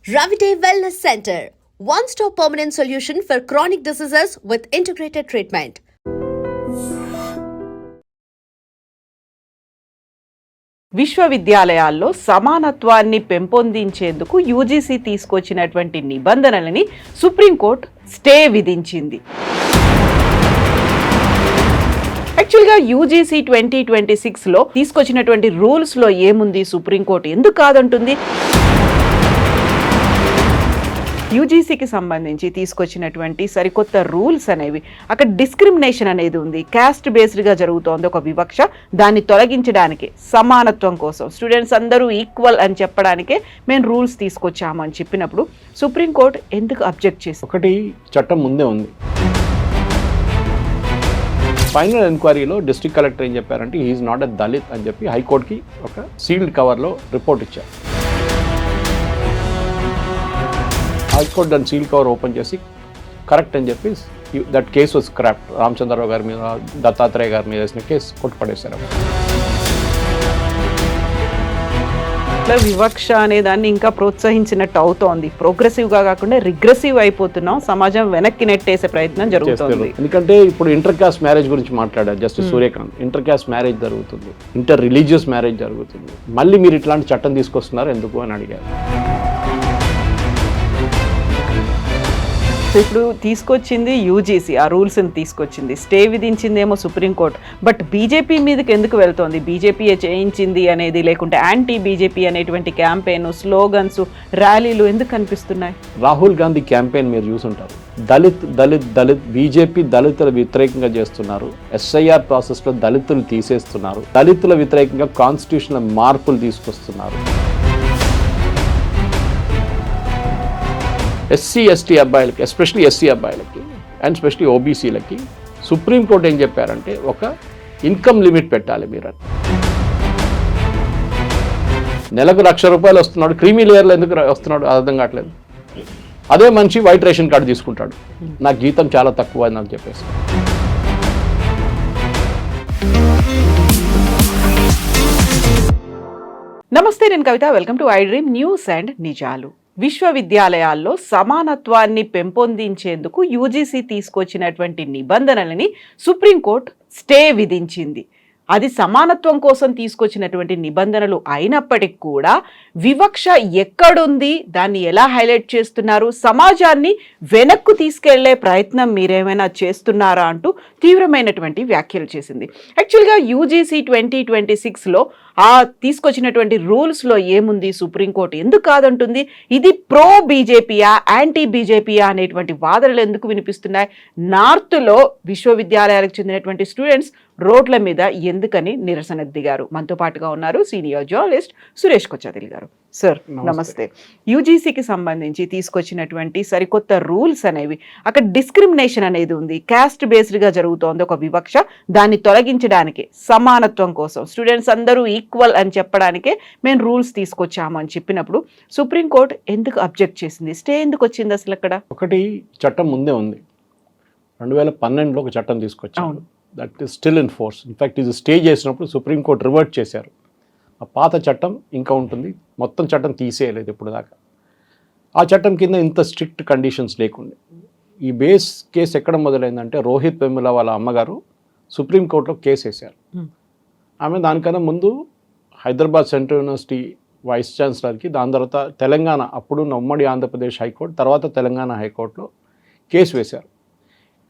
Ravite Wellness Center, one-stop permanent solution for chronic diseases with integrated treatment. విశ్వవిద్యాలయాల్లో సమానత్వాన్ని పెంపొందించేందుకు UGC తీసుకొచ్చినటువంటి నిబంధనలని supreme court stay విధించింది. యాక్చువల్గా యూజీసీ 2026లో తీసుకొచ్చినటువంటి రూల్స్లో ఏముంది, సుప్రీంకోర్టు ఎందుకు కాదంటుంది? యూజీసీకి సంబంధించి తీసుకొచ్చినటువంటి సరికొత్త రూల్స్ అనేవి, అక్కడ డిస్క్రిమినేషన్ అనేది ఉంది, క్యాస్ట్ బేస్డ్గా జరుగుతోంది ఒక వివక్ష, దాన్ని తొలగించడానికి సమానత్వం కోసం స్టూడెంట్స్ అందరూ ఈక్వల్ అని చెప్పడానికే మేము రూల్స్ తీసుకొచ్చాము అని చెప్పినప్పుడు సుప్రీంకోర్టు ఎందుకు అబ్జెక్ట్ చేసింది? ఒకటి, చట్టం ముందే ఉంది. ఫైనల్ ఎంక్వైరీలో డిస్ట్రిక్ట్ కలెక్టర్ ఏం చెప్పారంటే హీఈస్ నాట్ ఎ దళిత్ అని చెప్పి హైకోర్టుకి ఒక సీల్డ్ కవర్లో రిపోర్ట్ ఇచ్చారు. హైకోర్టు దాని సీల్ కవర్ ఓపెన్ చేసి కరెక్ట్ అని చెప్పి that case was scrapped. Ramachandra Rao గారి మీద, దత్తాత్రేయ గారి మీద వేసిన కేసు కొట్టుపడేశారు. వివక్ష అనే దాన్ని ఇంకా ప్రోత్సహించినట్టు అవుతోంది. ప్రోగ్రెసివ్గా కాకుండా రిగ్రెసివ్ అయిపోతున్నాం, సమాజం వెనక్కి నెట్టేసే ప్రయత్నం జరుగుతుంది. ఎందుకంటే ఇప్పుడు ఇంటర్ కాస్ట్ మ్యారేజ్ గురించి మాట్లాడారు justice Suryakant. Inter caste marriage జరుగుతుంది, ఇంటర్ రిలీజియస్ మ్యారేజ్ జరుగుతుంది, మళ్ళీ మీరు ఇట్లాంటి చట్టం తీసుకొస్తున్నారు ఎందుకు అని అడిగారు. సో ఇప్పుడు తీసుకొచ్చింది యూజీసీ, ఆ రూల్స్ని తీసుకొచ్చింది, స్టే విధించిందేమో సుప్రీంకోర్టు. బట్ బీజేపీ మీదకి ఎందుకు వెళ్తోంది? బీజేపీయే చేయించింది అనేది, లేకుంటే యాంటీ బీజేపీ అనేటువంటి క్యాంపెయిన్, స్లోగన్స్, ర్యాలీలు ఎందుకు కనిపిస్తున్నాయి? రాహుల్ గాంధీ క్యాంపెయిన్ మీరు చూసుంటారు. దళిత్ దళిత్ దళిత్, బీజేపీ దళితుల వ్యతిరేకంగా చేస్తున్నారు, ఎస్ఐఆర్ ప్రాసెస్లో దళితులు తీసేస్తున్నారు, దళితుల వ్యతిరేకంగా కాన్స్టిట్యూషనల్ మార్పులు తీసుకొస్తున్నారు. ఎస్సీ ఎస్టీ అబ్బాయిలకి, ఎస్పెషలీ ఎస్సీ అబ్బాయిలకి అండ్ స్పెషలీ ఓబీసీలకి సుప్రీంకోర్టు ఏం చెప్పారంటే ఒక ఇన్కమ్ లిమిట్ పెట్టాలి మీరు. నెలకు ₹1,00,000 వస్తున్నాడు, క్రీమీ లేయర్లో ఎందుకు వస్తున్నాడు అర్థం కావట్లేదు. అదే మనిషి వైట్ రేషన్ కార్డు తీసుకుంటాడు, నాకు జీతం చాలా తక్కువ అని నాకు చెప్పేసి. నమస్తే, నేను Kavitha. Welcome to I dream news and నిజాలు. విశ్వవిద్యాలయాల్లో సమానత్వాన్ని పెంపొందించేందుకు యూజీసీ తీసుకొచ్చినటువంటి నిబంధనలని సుప్రీంకోర్టు స్టే విధించింది. అది సమానత్వం కోసం తీసుకొచ్చినటువంటి నిబంధనలు అయినప్పటికీ కూడా వివక్ష ఎక్కడుంది, దాన్ని ఎలా హైలైట్ చేస్తున్నారు, సమాజాన్ని వెనక్కు తీసుకెళ్లే ప్రయత్నం మీరేమైనా చేస్తున్నారా అంటూ తీవ్రమైనటువంటి వ్యాఖ్యలు చేసింది. యాక్చువల్గా యూజీసీ 2026లో ఆ తీసుకొచ్చినటువంటి రూల్స్లో ఏముంది, సుప్రీంకోర్టు ఎందుకు కాదంటుంది? ఇది ప్రో బీజేపీయా, యాంటీ బీజేపీయా అనేటువంటి వాదనలు ఎందుకు వినిపిస్తున్నాయి? నార్త్లో విశ్వవిద్యాలయాలకు చెందినటువంటి స్టూడెంట్స్ రోడ్ల మీద ఎందుకని నిరసన దిగారు? మనతో పాటుగా ఉన్నారు సీనియర్ జర్నలిస్ట్ సురేష్ కొచ్చాదిల్ గారు. సార్ నమస్తే. యూజీసీకి సంబంధించి తీసుకొచ్చినటువంటి సరికొత్త రూల్స్ అనేవి, అక్కడ డిస్క్రిమినేషన్ అనేది ఉంది, క్యాస్ట్ బేస్డ్గా జరుగుతోంది ఒక వివక్ష, దాన్ని తొలగించడానికి సమానత్వం కోసం స్టూడెంట్స్ అందరూ ఈక్వల్ అని చెప్పడానికే మేము రూల్స్ తీసుకొచ్చాము అని చెప్పినప్పుడు సుప్రీంకోర్టు ఎందుకు అబ్జెక్ట్ చేసింది? స్టే ఎందుకు వచ్చింది అసలు అక్కడ? ఒకటి, చట్టం ముందే ఉంది. 2012లో ఒక చట్టం తీసుకొచ్చాము, that is still in force. In fact ఇది స్టే చేసినప్పుడు సుప్రీంకోర్టు రివర్ట్ చేశారు. ఆ పాత చట్టం ఇంకా ఉంటుంది, మొత్తం చట్టం తీసేయలేదు ఇప్పుడు దాకా. ఆ చట్టం కింద ఇంత స్ట్రిక్ట్ కండిషన్స్ లేకుండే. ఈ బేస్ కేసు ఎక్కడ మొదలైందంటే రోహిత్ వెముల వాళ్ళ అమ్మగారు సుప్రీంకోర్టులో కేసు వేశారు. ఆమె దానికన్నా ముందు హైదరాబాద్ సెంట్రల్ యూనివర్సిటీ వైస్ ఛాన్సలర్కి, దాని తర్వాత తెలంగాణ, అప్పుడున్న ఉమ్మడి ఆంధ్రప్రదేశ్ హైకోర్టు, తర్వాత తెలంగాణ హైకోర్టులో కేసు వేశారు.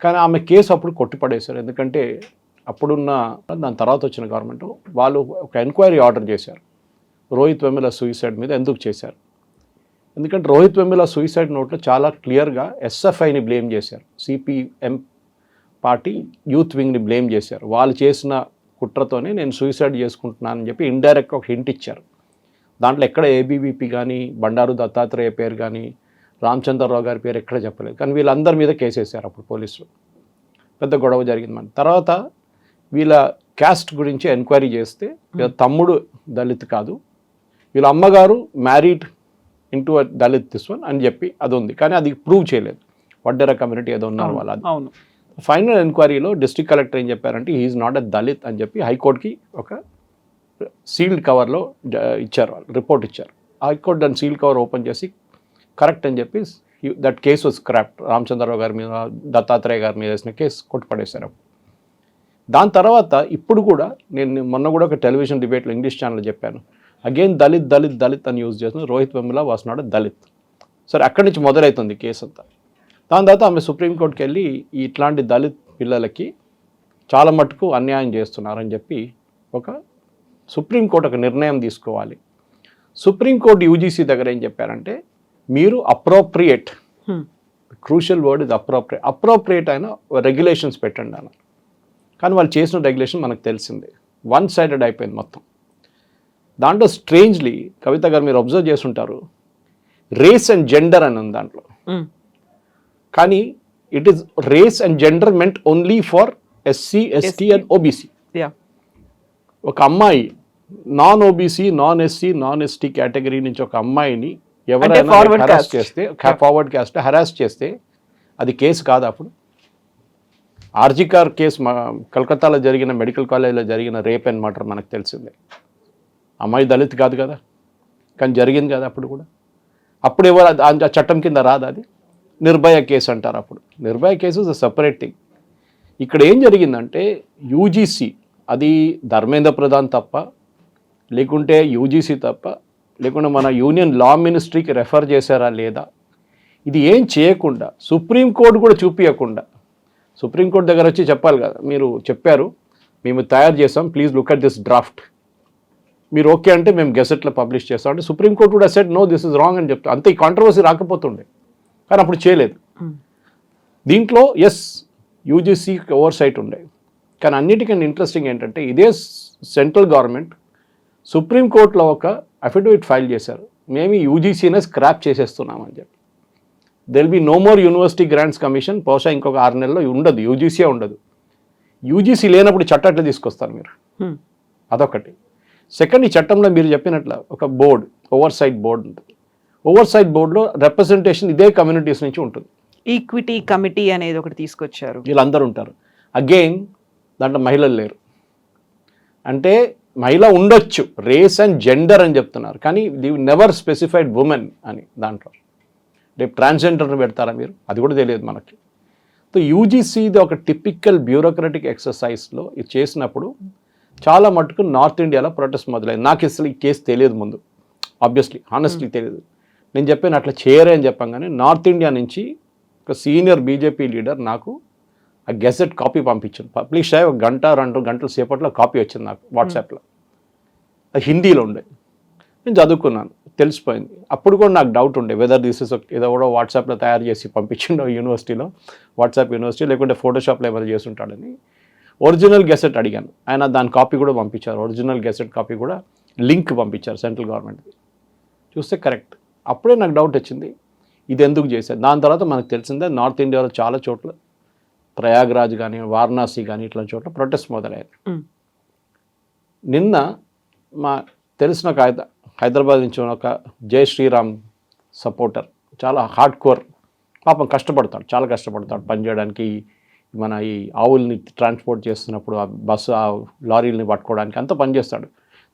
కానీ ఆమె కేసు అప్పుడు కొట్టిపడేశారు. ఎందుకంటే అప్పుడున్న, దాని తర్వాత వచ్చిన గవర్నమెంట్ వాళ్ళు ఒక ఎంక్వైరీ ఆర్డర్ చేశారు రోహిత్ వెముల సూసైడ్ మీద. ఎందుకు చేశారు? ఎందుకంటే రోహిత్ వెముల సూసైడ్ నోట్లో చాలా క్లియర్గా ఎస్ఎఫ్ఐని బ్లేమ్ చేశారు, సిపిఎం పార్టీ యూత్ వింగ్ని బ్లేమ్ చేశారు. వాళ్ళు చేసిన కుట్రతోనే నేను సూసైడ్ చేసుకుంటున్నానని చెప్పి ఇండైరెక్ట్గా ఒక హింట్ ఇచ్చారు. దాంట్లో ఎక్కడ ఏబీవీపీ కానీ, బండారు దత్తాత్రేయ పేరు కానీ, రామచంద్రరావు గారి పేరు ఎక్కడ చెప్పలేదు. కానీ వీళ్ళందరి మీద కేసు వేశారు అప్పుడు పోలీసులు. పెద్ద గొడవ జరిగింది. మన తర్వాత వీళ్ళ క్యాస్ట్ గురించి ఎంక్వైరీ చేస్తే వీళ్ళ తమ్ముడు దళిత్ కాదు, వీళ్ళ అమ్మగారు married into Dalit this one అని చెప్పి అది ఉంది. కానీ అది ప్రూవ్ చేయలేదు. వడ్డెర కమ్యూనిటీ ఏదో ఉన్నారు వాళ్ళు. అది ఫైనల్ ఎంక్వైరీలో డిస్ట్రిక్ట్ కలెక్టర్ ఏం చెప్పారంటే హీఈస్ నాట్ ఎ దళిత్ అని చెప్పి హైకోర్టుకి ఒక సీల్డ్ కవర్లో ఇచ్చారు, వాళ్ళు రిపోర్ట్ ఇచ్చారు. హైకోర్టు దాని సీల్డ్ కవర్ ఓపెన్ చేసి కరెక్ట్ అని చెప్పి that case was scrapped. Ramachandra Rao గారి మీద, దత్తాత్రేయ గారి మీద వేసిన కేసు కొట్టుపడేశారు. దాని తర్వాత ఇప్పుడు కూడా నేను మొన్న కూడా ఒక టెలివిజన్ డిబేట్లో ఇంగ్లీష్ ఛానల్ చెప్పాను, అగైన్ దళిత్ దళిత్ దళిత్ అని యూజ్ చేస్తున్న రోహిత్ వెముల వాస్ నాట్ దళిత్. సరే, అక్కడి నుంచి మొదలవుతుంది కేసు అంతా. దాని తర్వాత ఆమె సుప్రీంకోర్టుకి వెళ్ళి ఇట్లాంటి దళిత్ పిల్లలకి చాలా మటుకు అన్యాయం చేస్తున్నారని చెప్పి సుప్రీంకోర్టు ఒక నిర్ణయం తీసుకోవాలి. సుప్రీంకోర్టు యూజీసీ దగ్గర ఏం చెప్పారంటే, మీరు అప్రోప్రియేట్, క్రూషియల్ వర్డ్ ఇది అప్రోప్రియేట్ అయిన రెగ్యులేషన్స్ పెట్టండి అన్న. కానీ వాళ్ళు చేసిన రెగ్యులేషన్ మనకు తెలిసిందే, వన్ సైడెడ్ అయిపోయింది మొత్తం. దాంట్లో స్ట్రేంజ్లీ కవిత గారు మీరు అబ్జర్వ్ చేస్తుంటారు, రేస్ అండ్ జెండర్ అని ఉంది దాంట్లో. కానీ it is race and gender meant only for SC, ST and OBC. ఒక అమ్మాయి non OBC, non SC, non ST category నుంచి ఒక అమ్మాయిని ఎవరైనా హరాస్ చేస్తే, ఫార్వర్డ్ క్యాస్ట్ హరాస్ చేస్తే అది కేసు కాదు. అప్పుడు ఆర్జికార్ కేసు కలకత్తాలో జరిగిన మెడికల్ కాలేజ్లో జరిగిన రేప్ అండ్ మర్డర్ మనకు తెలిసిందే. అమ్మాయి దళిత్ కాదు కదా, కానీ జరిగింది కదా అప్పుడు కూడా. అప్పుడు ఎవరు ఆ చట్టం కింద రాదు, అది నిర్భయ కేసు అంటారు. అప్పుడు Nirbhaya case is a separate thing. ఇక్కడ ఏం జరిగిందంటే యూజీసీ, అది ధర్మేంద్ర ప్రధాన్ తప్ప, లేకుంటే యూజీసీ తప్ప, లేకుంటే మన యూనియన్ లా మినిస్ట్రీకి రెఫర్ చేశారా లేదా, ఇది ఏం చేయకుండా సుప్రీంకోర్టు కూడా చూపించకుండా, సుప్రీంకోర్టు దగ్గర వచ్చి చెప్పాలి కదా, మీరు చెప్పారు మేము తయారు చేసాం, please look at this draft, మీరు ఓకే అంటే మేము గెజెట్లో పబ్లిష్ చేస్తాం అంటే సుప్రీంకోర్టు కూడా said no this is wrong అని చెప్తాం. అంతే, ఈ కాంట్రవర్సీ రాకపోతుండే, కానీ అప్పుడు చేయలేదు. దీంట్లో ఎస్ యూజీసీ ఓవర్ సైట్ ఉండే, కానీ అన్నిటికన్నా ఇంట్రెస్టింగ్ ఏంటంటే ఇదే సెంట్రల్ గవర్నమెంట్ సుప్రీంకోర్టులో ఒక అఫిడవిట్ ఫైల్ చేశారు, మేము యూజీసీనే స్క్రాప్ చేసేస్తున్నామని చెప్పి. There'll be no more university grants commission. బహుశా ఇంకొక 6 నెలల్లో ఉండదు, యూజీసీ ఉండదు. యూజీసీ లేనప్పుడు చట్టాలు తీసుకొస్తారు మీరు, అదొకటి. సెకండ్, ఈ చట్టంలో మీరు చెప్పినట్లు ఒక బోర్డు, ఓవర్ సైట్ బోర్డు ఉంటుంది. ఓవర్ సైట్ బోర్డులో రిప్రజెంటేషన్ ఇదే కమ్యూనిటీస్ నుంచి ఉంటుంది. ఈక్విటీ కమిటీ అనేది ఒకటి తీసుకొచ్చారు, వీళ్ళందరూ ఉంటారు. అగైన్ దాంట్లో మహిళలు లేరు. అంటే మహిళ ఉండొచ్చు, రేస్ అండ్ జెండర్ అని చెప్తున్నారు, కానీ ది నెవర్ స్పెసిఫైడ్ ఉమెన్ అని. దాంట్లో రేపు ట్రాన్స్జెండర్ని పెడతారా మీరు, అది కూడా తెలియదు మనకి. సో యూజీసీది ఒక టిపికల్ బ్యూరోక్రటిక్ ఎక్సర్సైజ్లో ఇది చేసినప్పుడు చాలా మటుకు నార్త్ ఇండియాలో ప్రొటెస్ట్ మొదలైంది. నాకు అసలు ఈ కేసు తెలియదు ముందు, ఆబ్వియస్లీ హానెస్ట్లీ తెలియదు. నేను చెప్పాను అట్లా చేయరే అని చెప్పంగానే నార్త్ ఇండియా నుంచి ఒక సీనియర్ బీజేపీ లీడర్ నాకు ఆ గెజెట్ కాపీ పంపించాను. పబ్లిష్ అయ్యి 1-2 గంటల సేపట్లో కాపీ వచ్చింది నాకు వాట్సాప్లో, అది హిందీలో ఉండే. నేను చదువుకున్నాను, తెలిసిపోయింది. అప్పుడు కూడా నాకు డౌట్ ఉండే వెదర్ దిస్ ఇస్ ఏదో కూడా వాట్సాప్లో తయారు చేసి పంపించిండో యూనివర్సిటీలో, వాట్సాప్ యూనివర్సిటీ, లేకుంటే ఫోటోషాప్లో ఏమైనా చేసి ఉంటాడని. ఒరిజినల్ గెసెట్ అడిగాను, ఆయన దాని కాపీ కూడా పంపించారు. ఒరిజినల్ గెసెట్ కాపీ కూడా లింక్ పంపించారు సెంట్రల్ గవర్నమెంట్కి. చూస్తే కరెక్ట్. అప్పుడే నాకు డౌట్ వచ్చింది ఇది ఎందుకు చేశారు. దాని తర్వాత మనకు తెలిసిందే నార్త్ ఇండియాలో చాలా చోట్ల, ప్రయాగ్రాజ్ కానీ వారణాసి కానీ ఇట్లా చోట్ల ప్రొటెస్ట్ మొదలయ్యాయి. నిన్న మా తెలిసిన ఒక హైదరాబాద్ నుంచి ఒక జై శ్రీరామ్ సపోర్టర్, చాలా హార్డ్ కోర్, పాపం కష్టపడతాడు, చాలా కష్టపడతాడు పనిచేయడానికి. మన ఈ ఆవుల్ని ట్రాన్స్పోర్ట్ చేస్తున్నప్పుడు ఆ బస్సు, ఆ లారీలని పట్టుకోవడానికి అంతా పనిచేస్తాడు.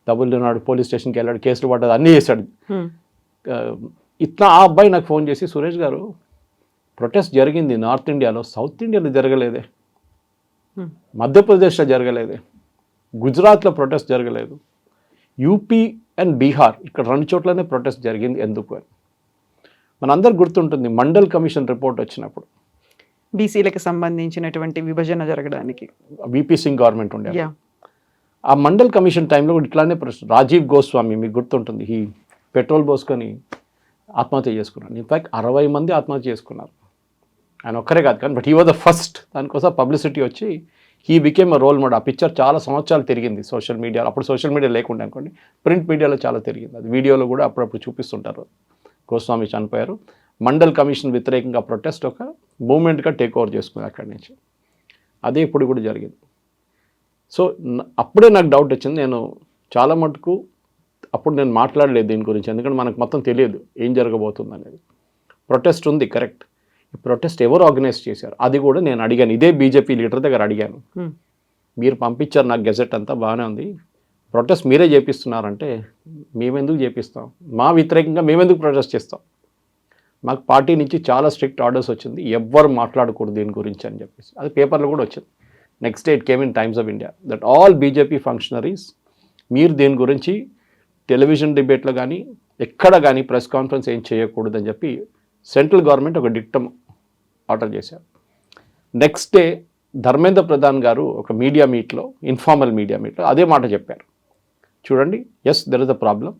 డబ్బులు ఉన్నాడు, పోలీస్ స్టేషన్కి వెళ్ళాడు, కేసులు పడ్డాడు, అన్నీ చేశాడు. ఇట్లా ఆ అబ్బాయి నాకు ఫోన్ చేసి, సురేష్ గారు ప్రొటెస్ట్ జరిగింది నార్త్ ఇండియాలో, సౌత్ ఇండియాలో జరగలేదే, మధ్యప్రదేశ్లో జరగలేదే, గుజరాత్లో ప్రొటెస్ట్ జరగలేదు, యూపీ అండ్ బీహార్ ఇక్కడ 2 చోట్లనే ప్రొటెస్ట్ జరిగింది, ఎందుకు అని. మనందరికి గుర్తుంటుంది మండల్ కమిషన్ రిపోర్ట్ వచ్చినప్పుడు, బీసీలకు సంబంధించినటువంటి విభజన జరగడానికి విపి సింగ్ గవర్నమెంట్ ఉండే. ఆ మండల్ కమిషన్ టైంలో కూడా ఇట్లానే రాజీవ్ గోస్వామి, మీకు గుర్తుంటుంది, ఈ పెట్రోల్ పోసుకొని ఆత్మహత్య చేసుకున్నాడు. ఇన్ఫ్యాక్ట్ 60 మంది ఆత్మహత్య చేసుకున్నారు. ఆయన ఒక్కరే కాదు, కానీ but he was the first. దానికోసం పబ్లిసిటీ వచ్చి he became a role model. ఆ పిక్చర్ చాలా సంవత్సరాలు తిరిగింది సోషల్ మీడియాలో. అప్పుడు సోషల్ మీడియా లేకుండా అనుకోండి, ప్రింట్ మీడియాలో చాలా తిరిగింది. అది వీడియోలో కూడా అప్పుడప్పుడు చూపిస్తుంటారు. గోస్వామి చనిపోయారు. మండల్ కమిషన్ వ్యతిరేకంగా ప్రొటెస్ట్ ఒక మూమెంట్గా టేక్ ఓవర్ చేసుకుంది అక్కడి నుంచి. అదే ఇప్పుడు కూడా జరిగింది. సో అప్పుడే నాకు డౌట్ వచ్చింది. నేను చాలా మటుకు అప్పుడు నేను మాట్లాడలేదు దీని గురించి, ఎందుకంటే మనకు మొత్తం తెలియదు ఏం జరగబోతుంది అనేది. ప్రొటెస్ట్ ఉంది, కరెక్ట్. ఈ ప్రొటెస్ట్ ఎవరు ఆర్గనైజ్ చేశారు అది కూడా నేను అడిగాను, ఇదే బీజేపీ లీడర్ దగ్గర అడిగాను. మీరు పంపించారు నాకు గెజెట్ అంతా బాగానే ఉంది, ప్రొటెస్ట్ మీరే చేపిస్తున్నారంటే మేమెందుకు చేపిస్తాం, మా వ్యతిరేకంగా మేమెందుకు ప్రొటెస్ట్ చేస్తాం, మాకు పార్టీ నుంచి చాలా స్ట్రిక్ట్ ఆర్డర్స్ వచ్చింది, ఎవ్వరు మాట్లాడకూడదు దీని గురించి అని చెప్పేసి. అది పేపర్లో కూడా వచ్చింది. Next day it came in times of India that all BJP functionaries మీరు దీని గురించి టెలివిజన్ డిబేట్లో కానీ ఎక్కడ కానీ ప్రెస్ కాన్ఫరెన్స్ ఏం చేయకూడదని చెప్పి సెంట్రల్ గవర్నమెంట్ ఒక డిక్టమ్ ఆర్డర్ చేశారు. నెక్స్ట్ డే ధర్మేంద్ర ప్రధాన్ గారు ఒక మీడియా మీట్లో, ఇన్ఫార్మల్ మీడియా మీట్లో అదే మాట చెప్పారు. చూడండి, yes there is a problem,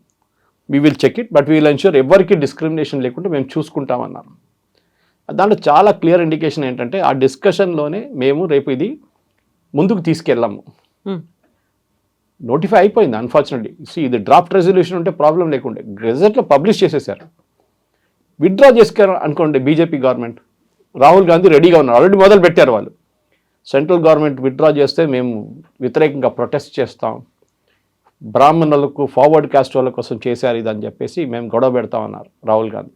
we will check it, but we will ensure ఎవరికి డిస్క్రిమినేషన్ లేకుండా మేము చూసుకుంటామన్నారు. దాంట్లో చాలా క్లియర్ ఇండికేషన్ ఏంటంటే ఆ డిస్కషన్లోనే మేము రేపు ఇది ముందుకు తీసుకెళ్ళాము. నోటిఫై అయిపోయింది అన్ఫార్చునేట్లీ. ఇది డ్రాఫ్ట్ రెజల్యూషన్ ఉంటే ప్రాబ్లం లేకుండే, గెజెట్లో పబ్లిష్ చేసేసారు. విత్డ్రా చేసుకోరు అనుకోండి బీజేపీ గవర్నమెంట్, రాహుల్ గాంధీ రెడీగా ఉన్నారు, ఆల్రెడీ మొదలు పెట్టారు వాళ్ళు. సెంట్రల్ గవర్నమెంట్ విత్డ్రా చేస్తే మేము వ్యతిరేకంగా ప్రొటెస్ట్ చేస్తాం, బ్రాహ్మణులకు ఫార్వర్డ్ క్యాస్ట్ వాళ్ళ కోసం చేశారు ఇదని చెప్పేసి మేము గొడవ పెడతామన్నారు రాహుల్ గాంధీ.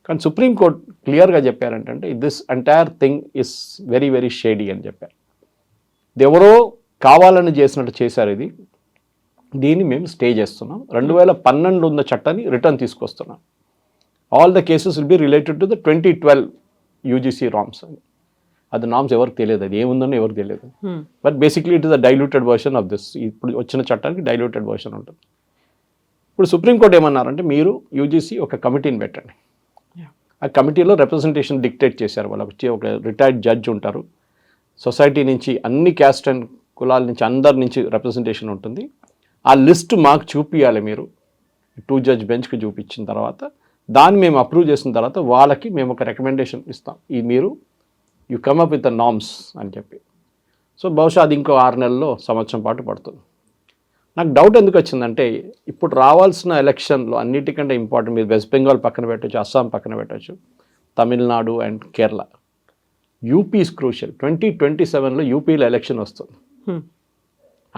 కానీ సుప్రీంకోర్టు క్లియర్గా చెప్పారంటే this entire thing is very very shady అని చెప్పారు. ఎవరో కావాలని చేసినట్టు చేశారు ఇది, దీన్ని మేము స్టే చేస్తున్నాం. 2012 ఉన్న చట్టాన్ని రిటర్న్ తీసుకొస్తున్నాం. All the cases will be related to the 2012 UGC norms అని. అది నామ్స్ ఎవరికి తెలియదు, అది ఏముందని ఎవరికి తెలియదు. But basically it is a diluted version of this. ఇప్పుడు వచ్చిన చట్టానికి డైల్యూటెడ్ వర్షన్ ఉంటుంది. ఇప్పుడు సుప్రీంకోర్టు ఏమన్నారంటే మీరు యూజీసీ ఒక కమిటీని పెట్టండి. ఆ కమిటీలో రిప్రజెంటేషన్ డిక్టేట్ చేశారు. వాళ్ళకి ఒక రిటైర్డ్ జడ్జ్ ఉంటారు, సొసైటీ నుంచి అన్ని క్యాస్ట్ అండ్ కులాల నుంచి అందరి నుంచి రిప్రజెంటేషన్ ఉంటుంది. ఆ లిస్ట్ మాకు చూపించాలి మీరు, 2 జడ్జ్ బెంచ్కి చూపించిన తర్వాత దాన్ని మేము అప్రూవ్ చేసిన తర్వాత వాళ్ళకి మేము ఒక రికమెండేషన్ ఇస్తాం, ఈ మీరు you come up with the norms అని చెప్పి. సో బహుశా అది ఇంకో 6 నెలల్లో సంవత్సరం పాటు పడుతుంది. నాకు డౌట్ ఎందుకు వచ్చిందంటే ఇప్పుడు రావాల్సిన ఎలక్షన్లో అన్నిటికంటే ఇంపార్టెంట్, మీరు వెస్ట్ బెంగాల్ పక్కన పెట్టచ్చు, అస్సాం పక్కన పెట్టచ్చు, Tamil Nadu and Kerala, UP is crucial. 2027లో యూపీలో ఎలక్షన్ వస్తుంది.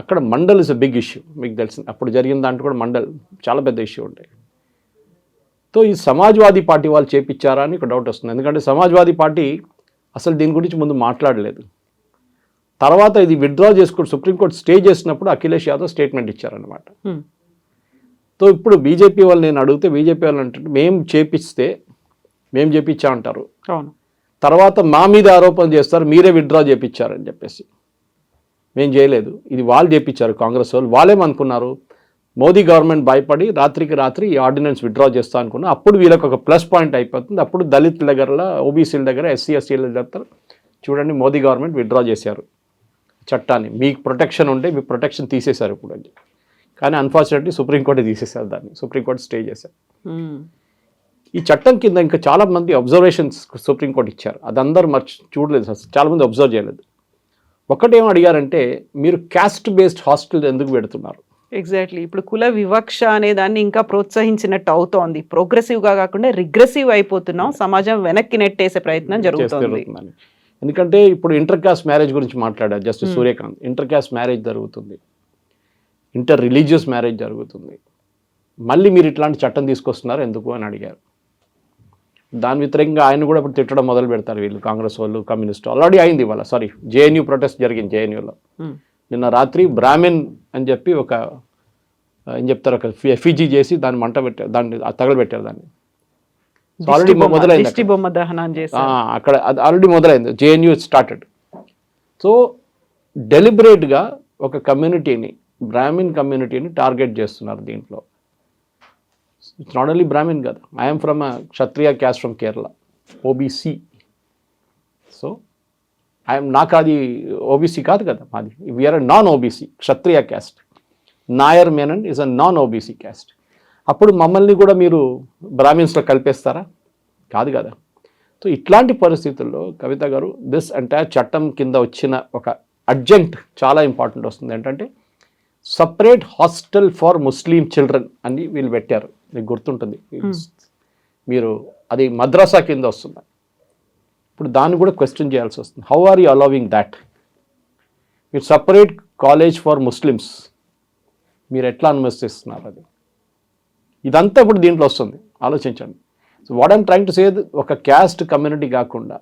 అక్కడ Mandal is a big issue, మీకు తెలిసింది. అప్పుడు జరిగిన దాంట్లో కూడా మండల్ చాలా పెద్ద ఇష్యూ ఉంటాయి. సో ఈ సమాజ్వాదీ పార్టీ వాళ్ళు చేపించారా అని ఒక డౌట్ వస్తుంది. ఎందుకంటే సమాజ్వాదీ పార్టీ అసలు దీని గురించి ముందు మాట్లాడలేదు. తర్వాత ఇది విత్డ్రా చేసుకుంటూ సుప్రీంకోర్టు స్టే చేసినప్పుడు అఖిలేష్ యాదవ్ స్టేట్మెంట్ ఇచ్చారనమాట. సో ఇప్పుడు బీజేపీ వాళ్ళు నేను అడిగితే బీజేపీ వాళ్ళు అంటే మేము చేపించా అంటారు, తర్వాత మా మీద ఆరోపణ చేస్తారు మీరే విత్డ్రా చేపించారని చెప్పేసి. మేము చేయలేదు, ఇది వాళ్ళు చేపించారు కాంగ్రెస్ వాళ్ళు. వాళ్ళేమనుకున్నారు, మోదీ గవర్నమెంట్ భయపడి రాత్రికి రాత్రి ఈ ఆర్డినెన్స్ విత్డ్రా చేస్తా అనుకున్నా. అప్పుడు వీళ్ళకి ఒక ప్లస్ పాయింట్ అయిపోతుంది. అప్పుడు దళితుల దగ్గర, ఓబీసీల దగ్గర, ఎస్సీ ఎస్టీల దగ్గర చూడండి మోదీ గవర్నమెంట్ విత్డ్రా చేశారు చట్టాన్ని, మీకు ప్రొటెక్షన్ ఉంటే మీ ప్రొటెక్షన్ తీసేశారు ఇప్పుడు అని. కానీ అన్ఫార్చునేట్లీ సుప్రీంకోర్టు తీసేశారు దాన్ని, సుప్రీంకోర్టు స్టే చేశారు. ఈ చట్టం కింద ఇంకా చాలా మంది అబ్జర్వేషన్స్ సుప్రీంకోర్టు ఇచ్చారు, అది అందరూ చూడలేదు, చాలామంది అబ్జర్వ్ చేయలేదు. ఒకటేమో అడిగారంటే మీరు క్యాస్ట్ బేస్డ్ హాస్టల్ ఎందుకు పెడుతున్నారు? ఎగ్జాక్ట్లీ, ఇప్పుడు కుల వివక్ష అనే దాన్ని ఇంకా ప్రోత్సహించినట్టు అవుతోంది. ప్రోగ్రెసివ్గా కాకుండా రిగ్రెసివ్ అయిపోతున్నాం, సమాజం వెనక్కి నెట్టేసే ప్రయత్నం జరుగుతుంది. ఎందుకంటే ఇప్పుడు ఇంటర్ కాస్ట్ మ్యారేజ్ గురించి మాట్లాడారు justice Suryakant. Inter caste marriage జరుగుతుంది, ఇంటర్ రిలీజియస్ మ్యారేజ్ జరుగుతుంది, మళ్ళీ మీరు ఇట్లాంటి చట్టం తీసుకొస్తున్నారు ఎందుకు అని అడిగారు. దాని వ్యతిరేకంగా ఆయన కూడా ఇప్పుడు తిట్టడం మొదలు పెడతారు వీళ్ళు, కాంగ్రెస్ వాళ్ళు, కమ్యూనిస్ట్. ఆల్రెడీ అయింది ఇవాళ, జేఎన్యూ ప్రొటెస్ట్ జరిగింది జేఎన్యూలో. నిన్న రాత్రి బ్రాహ్మిన్ అని చెప్పి ఒక ఏం చెప్తారు, ఒక ఎఫీజీ చేసి దాన్ని మంట పెట్టారు, దాన్ని తగలబెట్టారు. దాన్ని ఆల్రెడీ మొదలైంది అక్కడ, అది ఆల్రెడీ మొదలైంది, జేఎన్యూ స్టార్టెడ్. సో డెలిబరేట్గా ఒక కమ్యూనిటీని, బ్రాహ్మిన్ కమ్యూనిటీని టార్గెట్ చేస్తున్నారు దీంట్లో. ఇట్స్ నాట్ ఓన్లీ బ్రాహ్మిన్ కదా, I'm from Kshatriya caste from Kerala, OBC. So నాకు అది ఓబీసీ కాదు కదా మాది, we're a non OBC Kshatriya caste. Nair Menon is a non OBC caste. అప్పుడు మమ్మల్ని కూడా మీరు బ్రాహ్మిన్స్లో కలిపేస్తారా? కాదు కదా. సో ఇట్లాంటి పరిస్థితుల్లో కవిత గారు దిస్ ఎంటైర్ చట్టం కింద వచ్చిన ఒక అర్జెంట్ చాలా ఇంపార్టెంట్ వస్తుంది ఏంటంటే separate hostel for Muslim children అని వీళ్ళు పెట్టారు, మీకు గుర్తుంటుంది. మీరు అది మద్రసా కింద వస్తుంది. ఇప్పుడు దాన్ని కూడా క్వశ్చన్ చేయాల్సి వస్తుంది, how are you allowing that? మీరు సపరేట్ కాలేజ్ ఫర్ ముస్లిమ్స్ మీరు ఎట్లా అనుమతిస్తున్నారు? అది ఇదంతా ఇప్పుడు దీంట్లో వస్తుంది, ఆలోచించండి. So what I'm trying to say, ఒక క్యాస్ట్ కమ్యూనిటీ కాకుండా